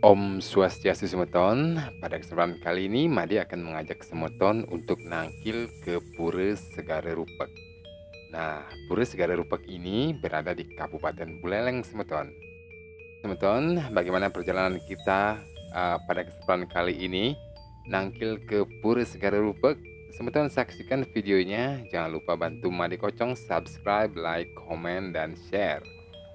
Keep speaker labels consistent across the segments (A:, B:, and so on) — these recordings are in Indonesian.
A: Om Swastiastu Semeton. Pada kesempatan kali ini Made akan mengajak Semeton untuk nangkil ke Pura Segara Rupek. Nah, Pura Segara Rupek ini berada di Kabupaten Buleleng, Semeton. Semeton, bagaimana perjalanan kita pada kesempatan kali ini nangkil ke Pura Segara Rupek? Semeton saksikan videonya. Jangan lupa bantu Made Kocong subscribe, like, komen, dan share.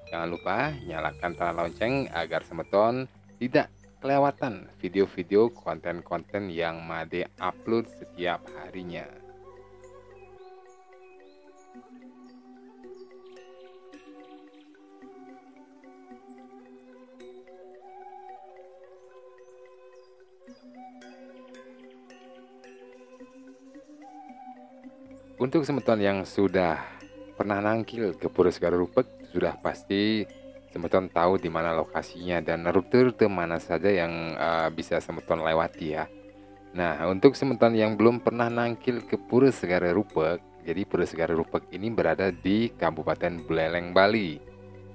A: Jangan lupa nyalakan tanda lonceng agar Semeton tidak kelewatan video-video konten-konten yang Made upload setiap harinya. Untuk Semeton yang sudah pernah nangkil ke Pura Segara Rupek, sudah pasti Semeton tahu di mana lokasinya dan rute-rute mana saja yang bisa Semeton lewati ya. Nah, untuk Semeton yang belum pernah nangkil ke Pura Segara Rupek, jadi Pura Segara Rupek ini berada di Kabupaten Buleleng, Bali.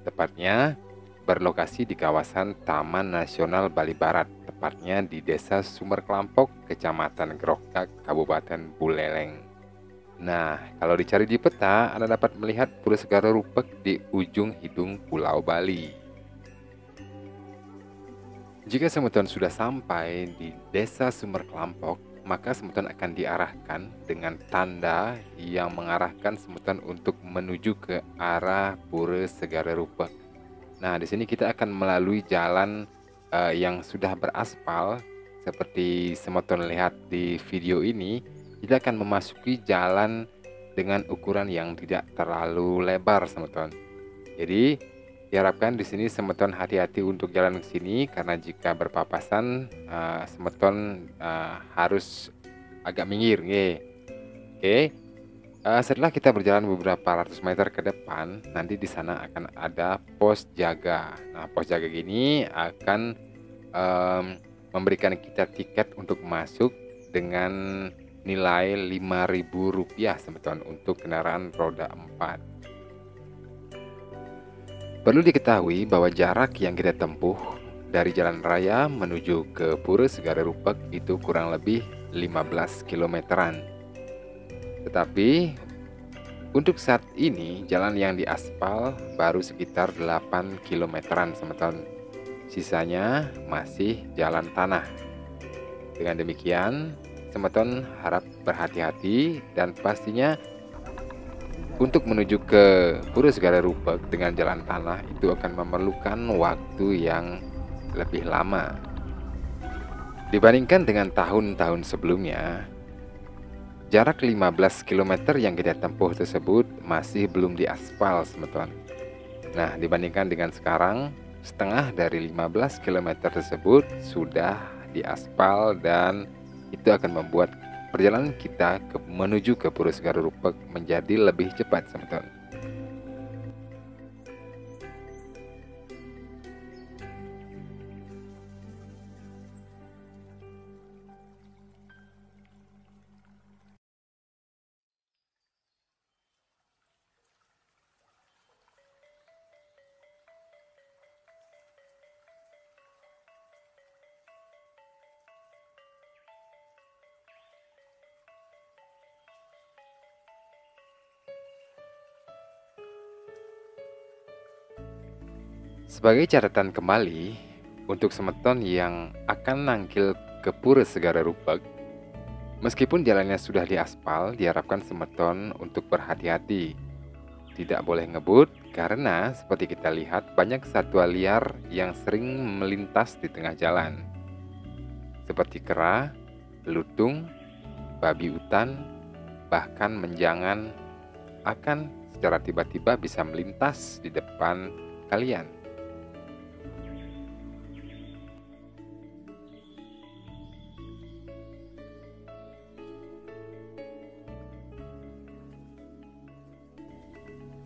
A: Tepatnya berlokasi di kawasan Taman Nasional Bali Barat, tepatnya di Desa Sumber Kelampok, Kecamatan Grogak, Kabupaten Buleleng. Nah, kalau dicari di peta, Anda dapat melihat Pura Segara Rupek di ujung hidung Pulau Bali. Jika Semeton sudah sampai di Desa Sumber Kelampok, maka Semeton akan diarahkan dengan tanda yang mengarahkan Semeton untuk menuju ke arah Pura Segara Rupek. Nah, di sini kita akan melalui jalan yang sudah beraspal, seperti Semeton lihat di video ini. Kita akan memasuki jalan dengan ukuran yang tidak terlalu lebar, Semeton. Jadi diharapkan di sini Semeton hati-hati untuk jalan ke sini, karena jika berpapasan Semeton harus agak minggir, Oke. Setelah kita berjalan beberapa ratus meter ke depan, nanti di sana akan ada pos jaga. Nah, pos jaga gini akan memberikan kita tiket untuk masuk dengan nilai Rp5.000, Semeton, untuk kendaraan roda 4. Perlu diketahui bahwa jarak yang kita tempuh dari jalan raya menuju ke Pura Segara Rupek itu kurang lebih 15 kilometeran. Tetapi untuk saat ini jalan yang diaspal baru sekitar 8 kilometeran, Semeton. Sisanya masih jalan tanah. Dengan demikian, Semeton harap berhati-hati, dan pastinya untuk menuju ke Pura Segara Rupek dengan jalan tanah itu akan memerlukan waktu yang lebih lama dibandingkan dengan tahun-tahun sebelumnya. Jarak 15 km yang kita tempuh tersebut masih belum diaspal, Semeton. Nah, dibandingkan dengan sekarang, setengah dari 15 km tersebut sudah diaspal, dan itu akan membuat perjalanan kita menuju ke Pura Segara Rupek menjadi lebih cepat, Semeton. Sebagai catatan kembali, untuk Semeton yang akan nangkil ke Pura Segara Rupek, meskipun jalannya sudah diaspal, diharapkan Semeton untuk berhati-hati. Tidak boleh ngebut, karena seperti kita lihat banyak satwa liar yang sering melintas di tengah jalan, seperti kera, lutung, babi hutan, bahkan menjangan akan secara tiba-tiba bisa melintas di depan kalian.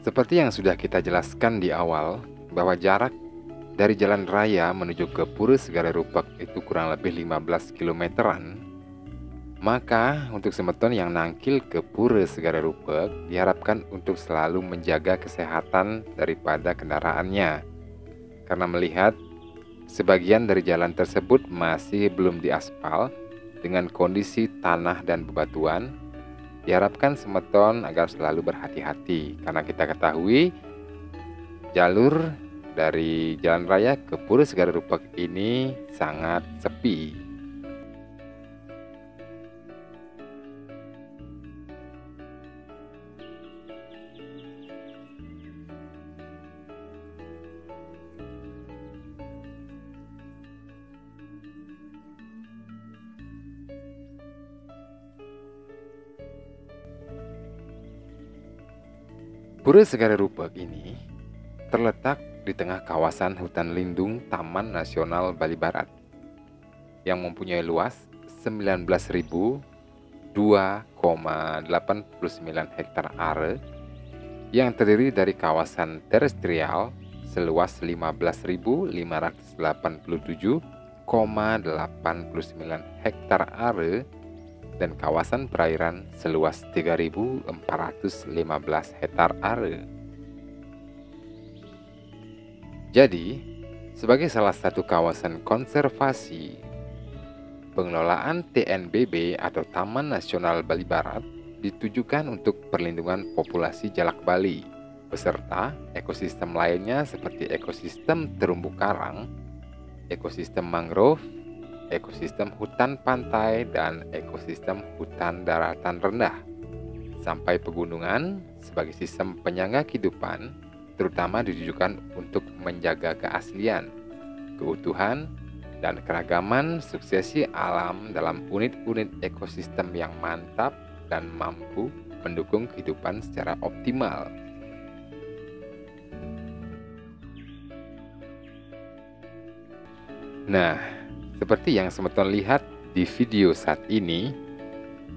A: Seperti yang sudah kita jelaskan di awal, bahwa jarak dari jalan raya menuju ke Pura Segara Rupek itu kurang lebih 15 kilometeran. Maka untuk Semeton yang nangkil ke Pura Segara Rupek diharapkan untuk selalu menjaga kesehatan daripada kendaraannya. Karena melihat sebagian dari jalan tersebut masih belum diaspal dengan kondisi tanah dan bebatuan. Diharapkan semeton agar selalu berhati-hati karena kita ketahui jalur dari jalan raya ke Pura Segara Rupek ini sangat sepi. Pura Segara Rupek ini terletak di tengah kawasan hutan lindung Taman Nasional Bali Barat yang mempunyai luas 19.2,89 hektar are yang terdiri dari kawasan terestrial seluas 15.587,89 hektar are dan kawasan perairan seluas 3.415 hektar are. Jadi, sebagai salah satu kawasan konservasi, pengelolaan TNBB atau Taman Nasional Bali Barat ditujukan untuk perlindungan populasi jalak Bali, beserta ekosistem lainnya seperti ekosistem terumbu karang, ekosistem mangrove, ekosistem hutan pantai, dan ekosistem hutan daratan rendah, sampai pegunungan sebagai sistem penyangga kehidupan, terutama ditujukan untuk menjaga keaslian, keutuhan, dan keragaman suksesi alam dalam unit-unit ekosistem yang mantap dan mampu mendukung kehidupan secara optimal. Nah, seperti yang semeton lihat di video saat ini,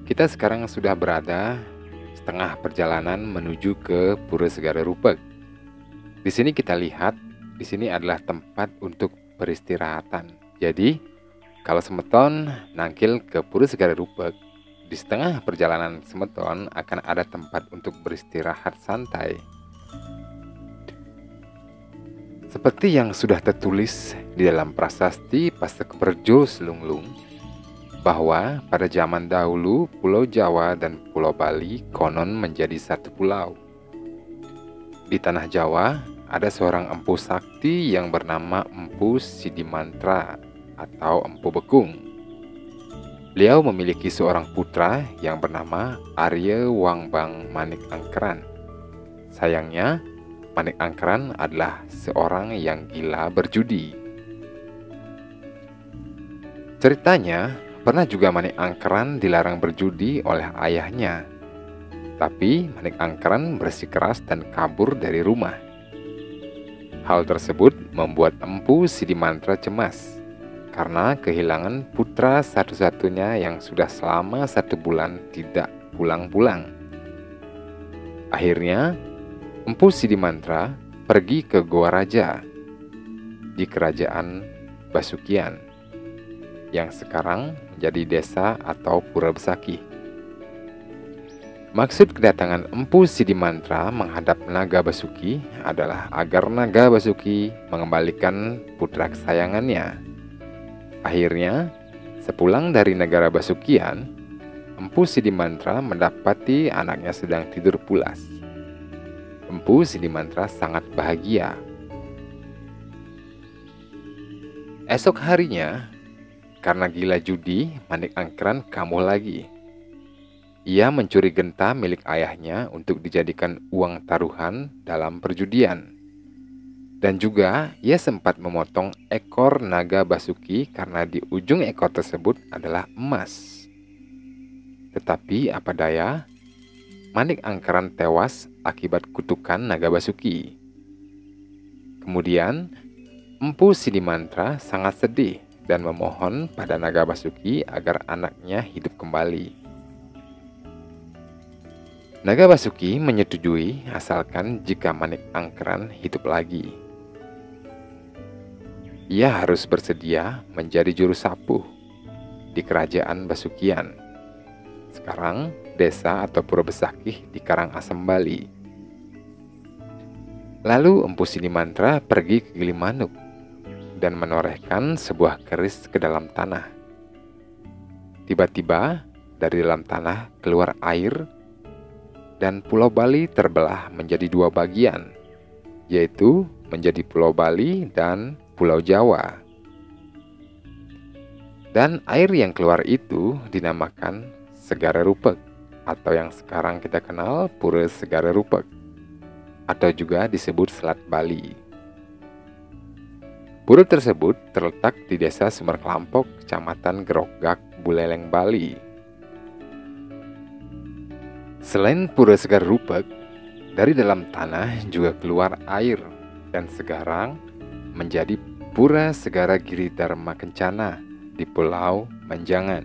A: kita sekarang sudah berada setengah perjalanan menuju ke Pura Segara Rupek. Di sini kita lihat, di sini adalah tempat untuk peristirahatan. Jadi, kalau semeton nangkil ke Pura Segara Rupek, di setengah perjalanan semeton akan ada tempat untuk beristirahat santai. Seperti yang sudah tertulis di dalam prasasti Pasekeberjo Selunglung, bahwa pada zaman dahulu Pulau Jawa dan Pulau Bali konon menjadi satu pulau. Di tanah Jawa ada seorang empu sakti yang bernama Empu Sidimantra atau Empu Bekung. Beliau memiliki seorang putra yang bernama Arya Wangbang Manik Angkeran. Sayangnya, Manik Angkeran adalah seorang yang gila berjudi. Ceritanya, pernah juga Manik Angkeran dilarang berjudi oleh ayahnya. Tapi Manik Angkeran bersikeras dan kabur dari rumah. Hal tersebut membuat Empu Sidimantra cemas karena kehilangan putra satu-satunya yang sudah selama 1 bulan tidak pulang-pulang. Akhirnya, Empu Sidimantra pergi ke Goa Raja di kerajaan Basukian yang sekarang menjadi desa atau Pura Besakih. Maksud kedatangan Empu Sidimantra menghadap Naga Basuki adalah agar Naga Basuki mengembalikan putra kesayangannya. Akhirnya, sepulang dari negara Basukian, Empu Sidimantra mendapati anaknya sedang tidur pulas. Empu Sidimantra sangat bahagia. Esok harinya, karena gila judi, Manik Angkeran kambuh lagi. Ia mencuri genta milik ayahnya untuk dijadikan uang taruhan dalam perjudian. Dan juga ia sempat memotong ekor naga Basuki karena di ujung ekor tersebut adalah emas. Tetapi apa daya, Manik Angkeran tewas akibat kutukan Naga Basuki. Kemudian, Empu Sidimantra sangat sedih dan memohon pada Naga Basuki agar anaknya hidup kembali. Naga Basuki menyetujui asalkan jika Manik Angkeran hidup lagi. Ia harus bersedia menjadi juru sapuh di kerajaan Basukian. Sekarang desa atau Pura Besakih di Karangasem, Bali. Lalu Empu Sidimantra pergi ke Gilimanuk. dan menorehkan sebuah keris ke dalam tanah. Tiba-tiba dari dalam tanah keluar air dan Pulau Bali terbelah menjadi dua bagian, yaitu menjadi Pulau Bali dan Pulau Jawa. Dan air yang keluar itu dinamakan Segara Rupek, atau yang sekarang kita kenal Pura Segara Rupek, atau juga disebut Selat Bali. Pura tersebut terletak di Desa Sumerklampok, Kecamatan Grogak, Buleleng, Bali. Selain Pura Segara Rupek, dari dalam tanah juga keluar air dan sekarang menjadi Pura Segara Giri Dharma Kencana di Pulau Manjangan.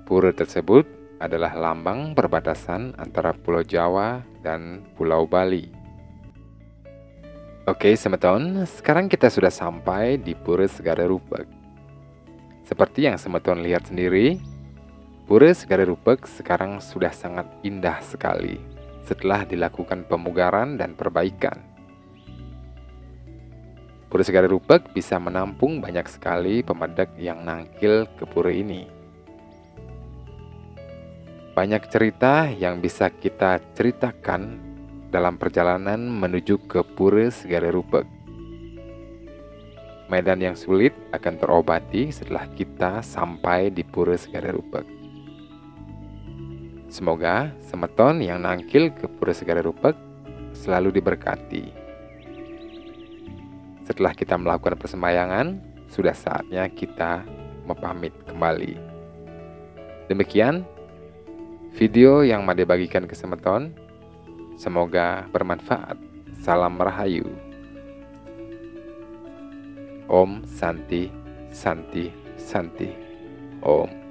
A: Pura tersebut adalah lambang perbatasan antara Pulau Jawa dan Pulau Bali. Oke, Semeton, sekarang kita sudah sampai di Pura Segara Rupek. Seperti yang Semeton lihat sendiri, Pura Segara Rupek sekarang sudah sangat indah sekali setelah dilakukan pemugaran dan perbaikan. Pura Segara Rupek bisa menampung banyak sekali pemadek yang nangkil ke pura ini. Banyak cerita yang bisa kita ceritakan dalam perjalanan menuju ke Pura Segara Rupek. Medan yang sulit akan terobati setelah kita sampai di Pura Segara Rupek. Semoga Semeton yang nangkil ke Pura Segara Rupek selalu diberkati. Setelah kita melakukan persembahyangan, sudah saatnya kita pamit kembali. Demikian video yang Made bagikan ke Semeton. Semoga bermanfaat. Salam Rahayu. Om Santi Santi Santi. Om.